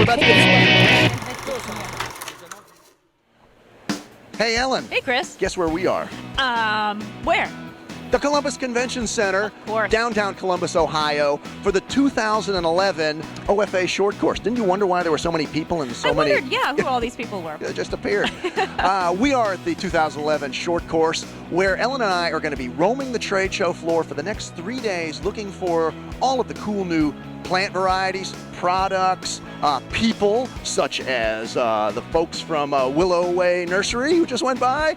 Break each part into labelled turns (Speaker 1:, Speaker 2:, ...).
Speaker 1: about to get Hey, Ellen.
Speaker 2: Hey, Chris.
Speaker 1: Guess where we are?
Speaker 2: Where?
Speaker 1: The Columbus Convention Center,
Speaker 2: Of course.
Speaker 1: downtown Columbus, Ohio, for the 2011 OFA Short Course. Didn't you wonder why there were so many people and so
Speaker 2: I
Speaker 1: many?
Speaker 2: wondered, yeah, who all these people were.
Speaker 1: It just appeared. We are at the 2011 Short Course, where Ellen and I are going to be roaming the trade show floor for the next 3 days, looking for all of the cool new plant varieties, products, people such as the folks from Willow Way Nursery who just went by,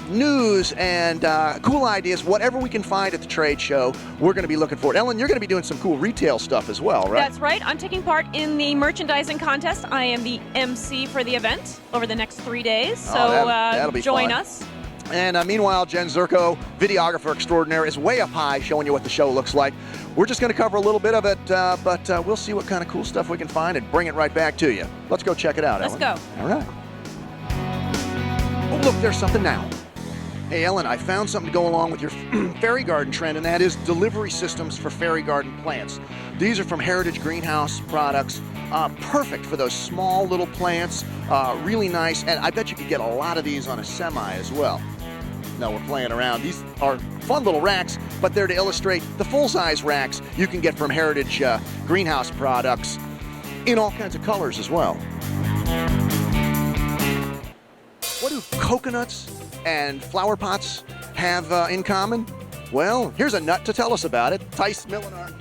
Speaker 1: news and cool ideas, whatever we can find at the trade show, we're going to be looking for it. Ellen, you're going to be doing some cool retail stuff as well, right?
Speaker 2: That's right. I'm taking part in the merchandising contest. I am the MC for the event over the next 3 days, so
Speaker 1: that'll be
Speaker 2: join
Speaker 1: fun.
Speaker 2: us.
Speaker 1: And meanwhile, Jen Zerko, videographer extraordinaire, is way up high showing you what the show looks like. We're just going to cover a little bit of it, but we'll see what kind of cool stuff we can find and bring it right back to you. Let's go check it out,
Speaker 2: Let's
Speaker 1: Ellen.
Speaker 2: go.
Speaker 1: All right. Oh, look, there's something now. Hey, Ellen, I found something to go along with your fairy garden trend, and that is delivery systems for fairy garden plants. These are from Heritage Greenhouse products. Perfect for those small little plants. Really nice, and I bet you could get a lot of these on a semi as well. No, we're playing around. These are fun little racks, but they're to illustrate the full-size racks you can get from Heritage Greenhouse products in all kinds of colors as well. What do coconuts and flower pots have in common? Well, here's a nut to tell us about it. Tice Millinar.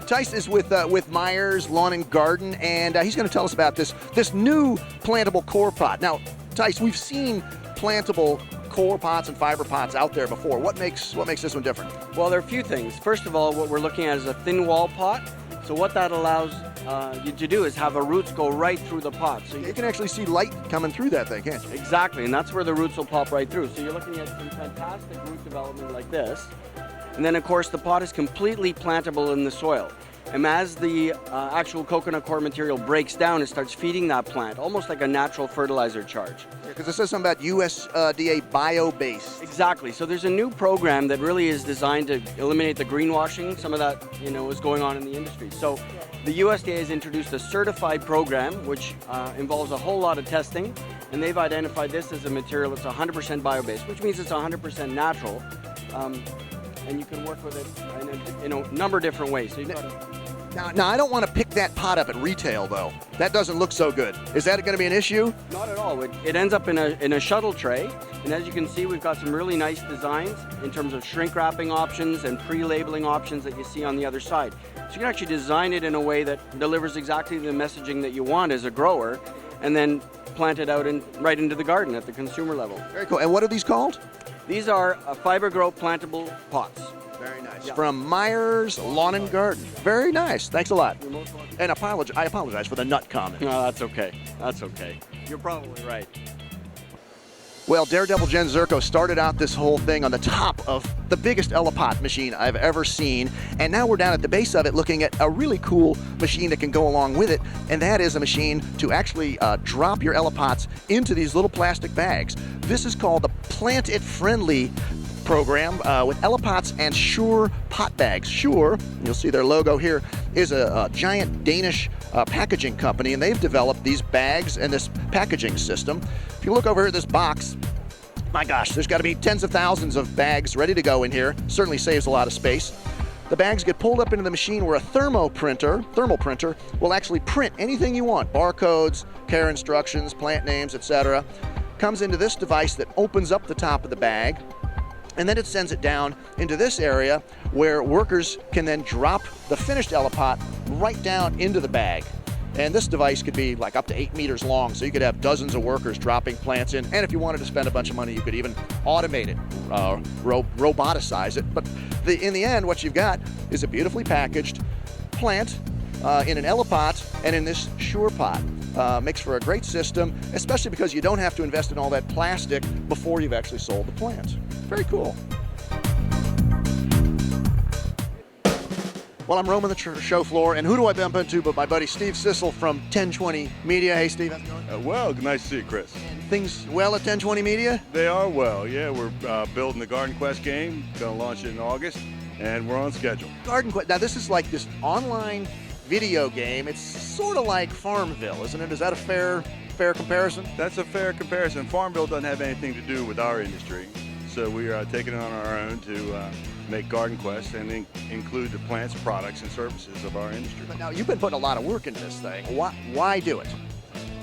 Speaker 1: Tice is with Myers Lawn and Garden, and he's going to tell us about this new plantable core pot. Now, Tice, we've seen plantable core pots and fiber pots out there before. What makes this one different?
Speaker 3: Well, there are a few things. First of all, what we're looking at is a thin wall pot. So what that allows you to do is have the roots go right through the pot. So
Speaker 1: You can actually see light coming through that thing, can't you?
Speaker 3: Exactly, and that's where the roots will pop right through. So you're looking at some fantastic root development like this. And then, of course, the pot is completely plantable in the soil. And as the actual coconut core material breaks down, it starts feeding that plant, almost like a natural fertilizer charge.
Speaker 1: Because it says something about USDA bio-base.
Speaker 3: Exactly. So there's a new program that really is designed to eliminate the greenwashing. Some of that, is going on in the industry. So the USDA has introduced a certified program, which involves a whole lot of testing. And they've identified this as a material that's 100% bio-based, which means it's 100% natural. And you can work with it in a number of different ways. So you've got
Speaker 1: Now, I don't want to pick that pot up at retail, though. That doesn't look so good. Is that going to be an issue?
Speaker 3: Not at all. It ends up in a shuttle tray, and as you can see, we've got some really nice designs in terms of shrink wrapping options and pre-labeling options that you see on the other side. So you can actually design it in a way that delivers exactly the messaging that you want as a grower, and then plant it out right into the garden at the consumer level.
Speaker 1: Very cool. And what are these called?
Speaker 3: These are Fiber Grow plantable pots.
Speaker 1: Very nice.
Speaker 3: Yeah.
Speaker 1: From Myers Lawn and Garden. Very nice. Thanks a lot.
Speaker 3: You're most welcome.
Speaker 1: And I apologize for the nut comment.
Speaker 3: No, that's okay. That's okay. You're probably right.
Speaker 1: Well, Daredevil Jen Zerko started out this whole thing on the top of the biggest Elapot machine I've ever seen. And now we're down at the base of it looking at a really cool machine that can go along with it. And that is a machine to actually drop your Elapots into these little plastic bags. This is called the Plant It Friendly program with Elapots and Sure pot bags. Sure, you'll see their logo here, is a giant Danish packaging company, and they've developed these bags and this packaging system. If you look over here at this box, my gosh, there's got to be tens of thousands of bags ready to go in here. Certainly saves a lot of space. The bags get pulled up into the machine where a thermal printer will actually print anything you want, barcodes, care instructions, plant names, etc. Comes into this device that opens up the top of the bag, and then it sends it down into this area where workers can then drop the finished Elapot right down into the bag. And this device could be like up to 8 meters long, so you could have dozens of workers dropping plants in. And if you wanted to spend a bunch of money, you could even automate it, roboticize it. But in the end, what you've got is a beautifully packaged plant in an Elapot and in this Sure pot. Makes for a great system, especially because you don't have to invest in all that plastic before you've actually sold the plant. Very cool. Well, I'm roaming the show floor, and who do I bump into but my buddy Steve Sissel from 1020 Media. Hey, Steve, how's it going?
Speaker 4: Well, nice to see you, Chris.
Speaker 1: Things well at 1020 Media?
Speaker 4: They are well, yeah. We're building the Garden Quest game. Going to launch it in August, and we're on schedule.
Speaker 1: Garden Quest. Now, this is like this online video game. It's sort of like Farmville, isn't it? Is that a fair comparison?
Speaker 4: That's a fair comparison. Farmville doesn't have anything to do with our industry, so we are taking it on our own to make Garden Quest and include the plants, products, and services of our industry.
Speaker 1: But now, you've been putting a lot of work into this thing. Why do it?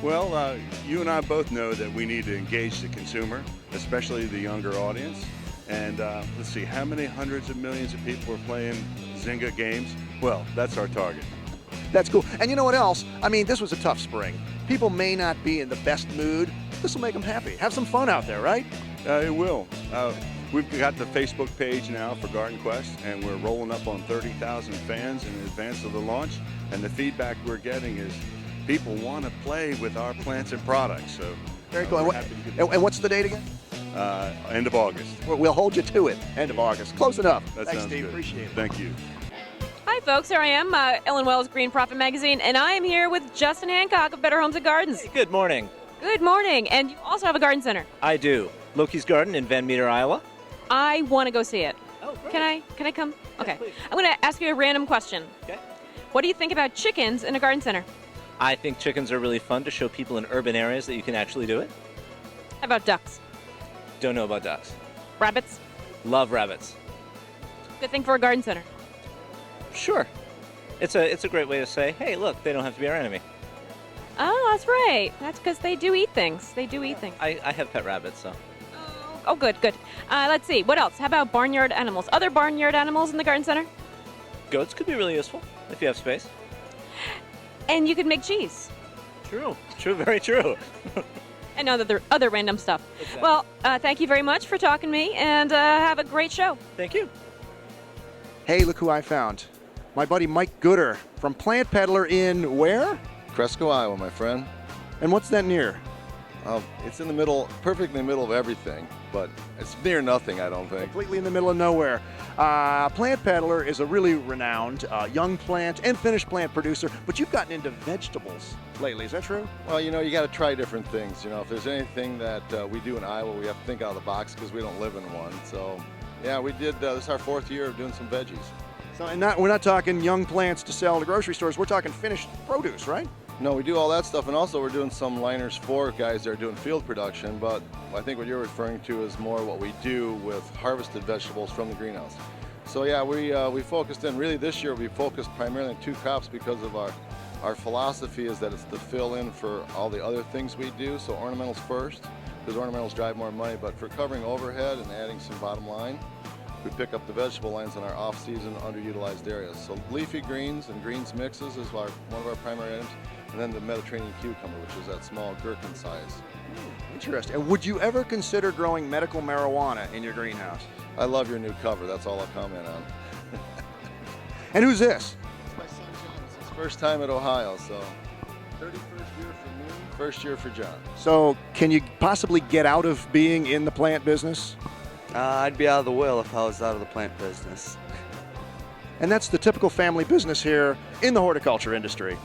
Speaker 4: Well, you and I both know that we need to engage the consumer, especially the younger audience. And let's see, how many hundreds of millions of people are playing Zynga games? Well, that's our target.
Speaker 1: That's cool. And you know what else? I mean, this was a tough spring. People may not be in the best mood. This will make them happy. Have some fun out there, right?
Speaker 4: It will. We've got the Facebook page now for Garden Quest, and we're rolling up on 30,000 fans in advance of the launch. And the feedback we're getting is people want to play with our plants and products. So
Speaker 1: very cool.
Speaker 4: we're happy to get
Speaker 1: And what's the date again?
Speaker 4: end of August.
Speaker 1: We'll hold you to it. End of August. Close enough.
Speaker 4: That
Speaker 1: Thanks,
Speaker 4: sounds
Speaker 1: Steve.
Speaker 4: good.
Speaker 1: Appreciate it.
Speaker 4: Thank you.
Speaker 2: Hi, folks. Here I am, Ellen Wells, Green Profit Magazine, and I am here with Justin Hancock of Better Homes and Gardens.
Speaker 5: Good morning.
Speaker 2: Good morning. And you also have a garden center.
Speaker 5: I do. Loki's Garden in Van Meter, Iowa.
Speaker 2: I want to go see it.
Speaker 5: Oh, great.
Speaker 2: Can I come? Okay.
Speaker 5: please.
Speaker 2: I'm going to ask you a random question.
Speaker 5: Okay.
Speaker 2: What do you think about chickens in a garden center?
Speaker 5: I think chickens are really fun to show people in urban areas that you can actually do it.
Speaker 2: How about ducks?
Speaker 5: Don't know about ducks.
Speaker 2: Rabbits?
Speaker 5: Love rabbits.
Speaker 2: Good thing for a garden center.
Speaker 5: Sure. It's a great way to say, hey, look, they don't have to be our enemy.
Speaker 2: Oh, that's right. That's because they do eat things. They do eat things.
Speaker 5: I have pet rabbits, so.
Speaker 2: Oh, good. Let's see. What else? How about barnyard animals? Other barnyard animals in the garden center?
Speaker 5: Goats could be really useful if you have space.
Speaker 2: And you could make cheese.
Speaker 5: True, very true.
Speaker 2: And other random stuff.
Speaker 5: Exactly.
Speaker 2: Well, thank you very much for talking to me, and have a great show.
Speaker 5: Thank you.
Speaker 1: Hey, look who I found. My buddy Mike Gooder from Plant Pedlar Inn where?
Speaker 6: Cresco, Iowa, my friend.
Speaker 1: And what's that near?
Speaker 6: It's in the middle, perfectly in the middle of everything, but it's near nothing, I don't think.
Speaker 1: Completely in the middle of nowhere. Plant Pedlar is a really renowned young plant and finished plant producer, but you've gotten into vegetables lately. Is that true?
Speaker 6: Well, you know, you got to try different things. You know, if there's anything that we do in Iowa, we have to think out of the box because we don't live in one. So, yeah, we did. This is our 4th year of doing some veggies.
Speaker 1: So, and we're not talking young plants to sell to grocery stores. We're talking finished produce, right?
Speaker 6: No, we do all that stuff, and also we're doing some liners for guys that are doing field production, but I think what you're referring to is more what we do with harvested vegetables from the greenhouse. So yeah, we focused in, really this year we focused primarily on 2 crops because of our philosophy is that it's to fill in for all the other things we do, so ornamentals first, because ornamentals drive more money, but for covering overhead and adding some bottom line, we pick up the vegetable lines in our off-season underutilized areas. So leafy greens and greens mixes is one of our primary items. And then the Mediterranean cucumber, which is that small gherkin size.
Speaker 1: Interesting. And would you ever consider growing medical marijuana in your greenhouse?
Speaker 6: I love your new cover. That's all I'll comment on.
Speaker 1: And who's this?
Speaker 6: It's my son John. It's his first time at Ohio, so 31st year for me, first year for John.
Speaker 1: So can you possibly get out of being in the plant business?
Speaker 7: I'd be out of the will if I was out of the plant business.
Speaker 1: And that's the typical family business here in the horticulture industry.